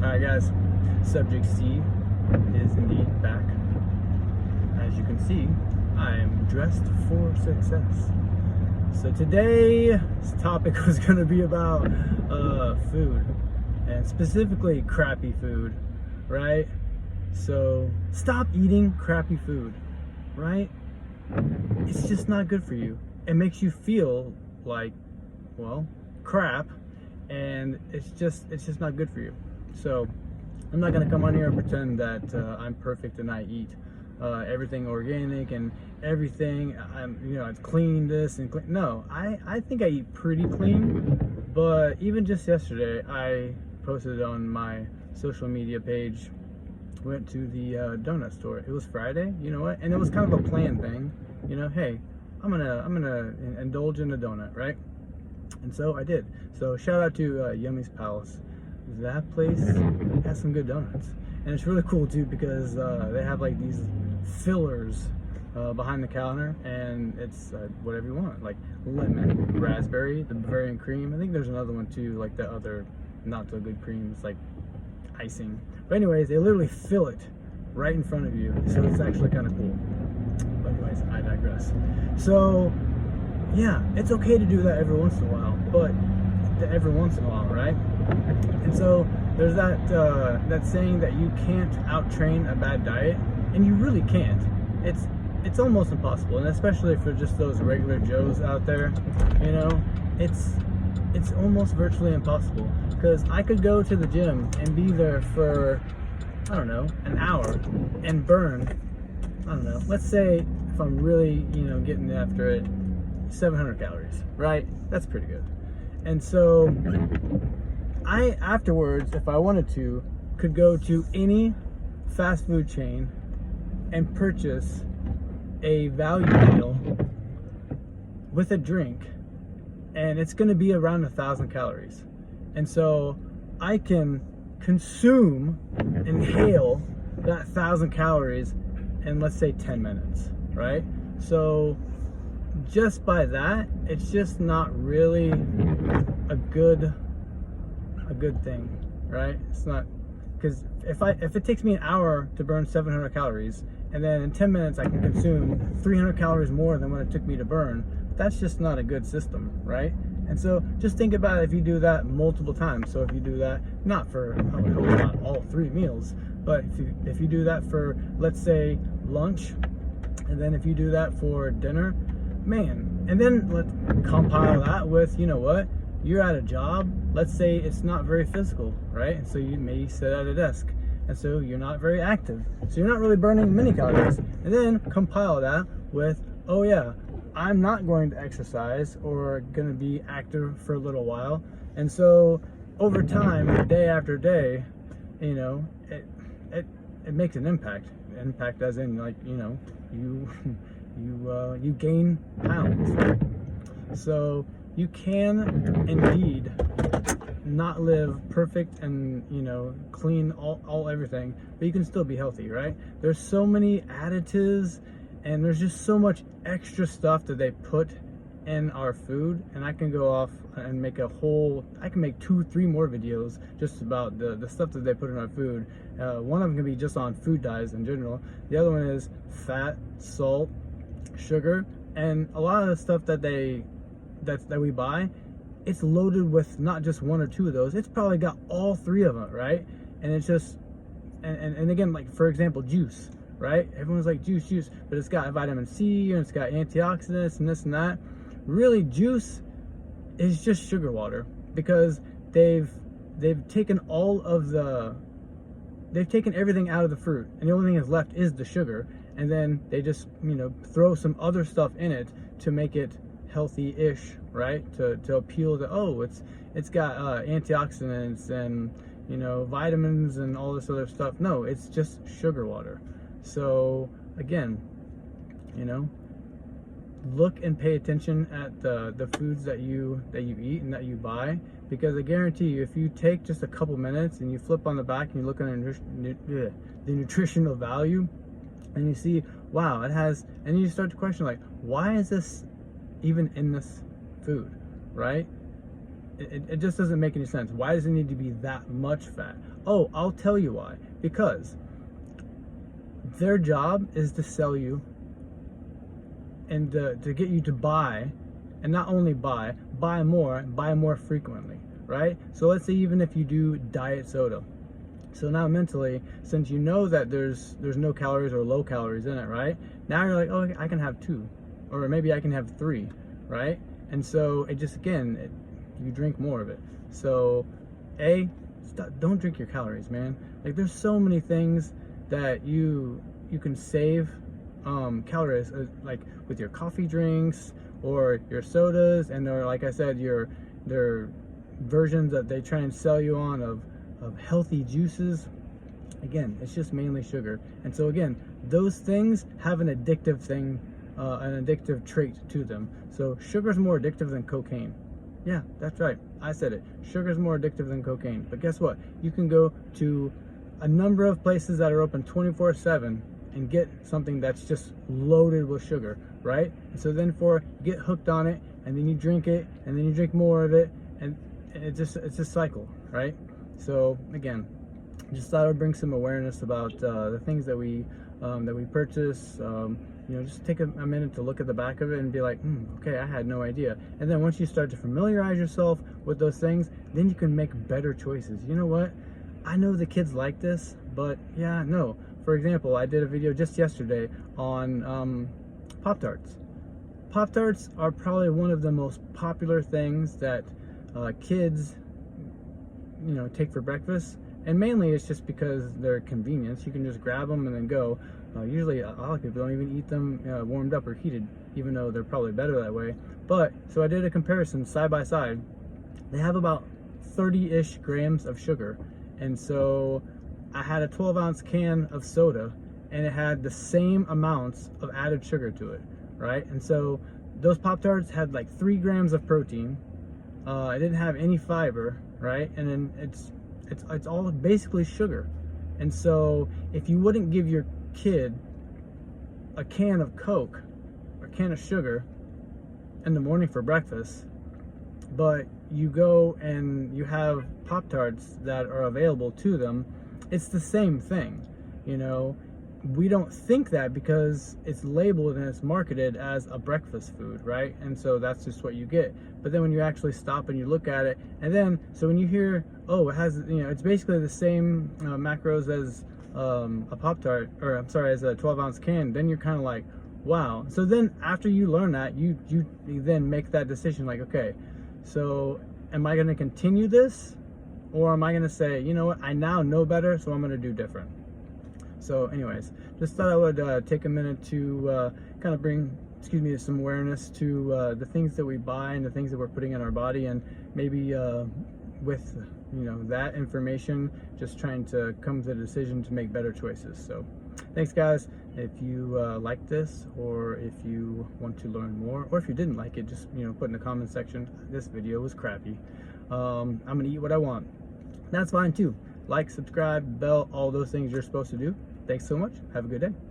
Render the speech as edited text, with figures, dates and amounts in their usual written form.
Alright guys, Subject C is indeed back. As you can see, I am dressed for success. So today's topic was going to be about food, and specifically crappy food, right? So stop eating crappy food, right? It's just not good for you. It makes you feel like, well, crap, and it's just not good for you. So I'm not gonna come on here and pretend that I'm perfect and I eat everything organic and everything. I've cleaned this and clean. No, I think I eat pretty clean. But even just yesterday, I posted on my social media page. Went to the donut store. It was Friday, you know what? And it was kind of a planned thing. You know, hey, I'm gonna indulge in a donut, right? And so I did. So shout out to Yummy's Palace. That place has some good donuts, and it's really cool too because they have like these fillers behind the counter, and it's whatever you want, like lemon, raspberry, the Bavarian cream. I think there's another one too, like the other not so good cream. It's like icing. But anyways, they literally fill it right in front of you, so it's actually kind of cool. But anyways, I digress. So yeah, it's okay to do that every once in a while, but every once in a while, right? And so there's that saying that you can't out-train a bad diet, and you really can't. It's almost impossible, and especially for just those regular Joes out there, you know, it's almost virtually impossible. Because I could go to the gym and be there for, I don't know, an hour and burn, I don't know, let's say if I'm really, getting after it, 700 calories, right? That's pretty good. And so I afterwards, if I wanted to, could go to any fast food chain and purchase a value meal with a drink, and it's going to be around 1,000 calories. And so I can inhale that 1,000 calories in, let's say, 10 minutes, right? So just by that, it's just not really a good thing, right? It's not, because if it takes me an hour to burn 700 calories, and then in 10 minutes I can consume 300 calories more than what it took me to burn, that's just not a good system, right? And so just think about it if you do that multiple times. So if you do that, not for, not all 3 meals, but if you do that for, let's say, lunch, and then if you do that for dinner, man, and then let's compile that with, you know what, you're at a job, let's say it's not very physical, right? And so you may sit at a desk, and so you're not very active, so you're not really burning many calories. And then compile that with, oh yeah, I'm not going to exercise or going to be active for a little while. And so over time, day after day, it makes an impact. Impact as in, like, you gain pounds. So you can indeed not live perfect and, clean all everything, but you can still be healthy, right? There's so many additives, and there's just so much extra stuff that they put in our food, and I can go off and make I can make 2-3 more videos just about the stuff that they put in our food. One of them can be just on food dyes in general. The other one is fat, salt, sugar, and a lot of the stuff that we buy, it's loaded with not just 1 or 2 of those. It's probably got all 3 of them, right? And it's just, and again, like for example, juice. Right? Everyone's like juice, but it's got vitamin C and it's got antioxidants and this and that. Really, juice is just sugar water, because they've taken they've taken everything out of the fruit, and the only thing that's left is the sugar, and then they just throw some other stuff in it to make it healthy-ish, right? To appeal to, oh, it's got antioxidants and vitamins and all this other stuff. No, it's just sugar water. So again, look and pay attention at the foods that you eat and that you buy, because I guarantee you, if you take just a couple minutes and you flip on the back and you look at the nutritional value, and you see, wow, it has, and you start to question, like, why is this even in this food, right? it just doesn't make any sense. Why does it need to be that much fat? Oh, I'll tell you why. Because their job is to sell you and to get you to buy, and not only buy more frequently, right? So let's say even if you do diet soda. So now mentally, since you know that there's no calories or low calories in it, right? Now you're like, oh, I can have 2, or maybe I can have 3, right? And so it just, again, you drink more of it. So don't drink your calories, man. Like, there's so many things that you can save calories, like with your coffee drinks or your sodas, and or like I said, their versions that they try and sell you on of healthy juices. Again, it's just mainly sugar. And so again, those things have an addictive thing, an addictive trait to them. So sugar's more addictive than cocaine. Yeah, that's right, I said it. Sugar's more addictive than cocaine. But guess what? You can go to a number of places that are open 24/7 and get something that's just loaded with sugar, right? And so then you get hooked on it, and then you drink it, and then you drink more of it, and it's a cycle, right? So again, just thought I would bring some awareness about the things that we purchase. Just take a minute to look at the back of it and be like, okay, I had no idea. And then once you start to familiarize yourself with those things, then you can make better choices. You know what? I know the kids like this, but yeah, no. For example, I did a video just yesterday on Pop-Tarts. Pop-Tarts are probably one of the most popular things that kids take for breakfast, and mainly it's just because they're convenience. You can just grab them and then go. Usually a lot of people don't even eat them warmed up or heated, even though they're probably better that way. But so I did a comparison side by side. They have about 30-ish grams of sugar, and so I had a 12-ounce can of soda, and it had the same amounts of added sugar to it, right? And so those Pop-Tarts had like 3 grams of protein. It didn't have any fiber, right? And then it's all basically sugar. And so if you wouldn't give your kid a can of Coke or a can of sugar in the morning for breakfast, but you go and you have Pop-Tarts that are available to them, it's the same thing. We don't think that because it's labeled and it's marketed as a breakfast food, right? And so that's just what you get. But then when you actually stop and you look at it, and then so when you hear, oh, it has, it's basically the same macros as a Pop-Tart, or I'm sorry, as a 12-ounce can, then you're kind of like, wow. So then after you learn that, you then make that decision, like, okay, so am I going to continue this, or am I going to say, you know what, I now know better, so I'm going to do different? So anyways, just thought I would take a minute to kind of bring, some awareness to the things that we buy and the things that we're putting in our body, and maybe with that information, just trying to come to the decision to make better choices. So thanks, guys. If you like this, or if you want to learn more, or if you didn't like it, just put in the comment section, this video was crappy. I'm gonna eat what I want. That's fine too. Like, subscribe, bell, all those things you're supposed to do. Thanks so much. Have a good day.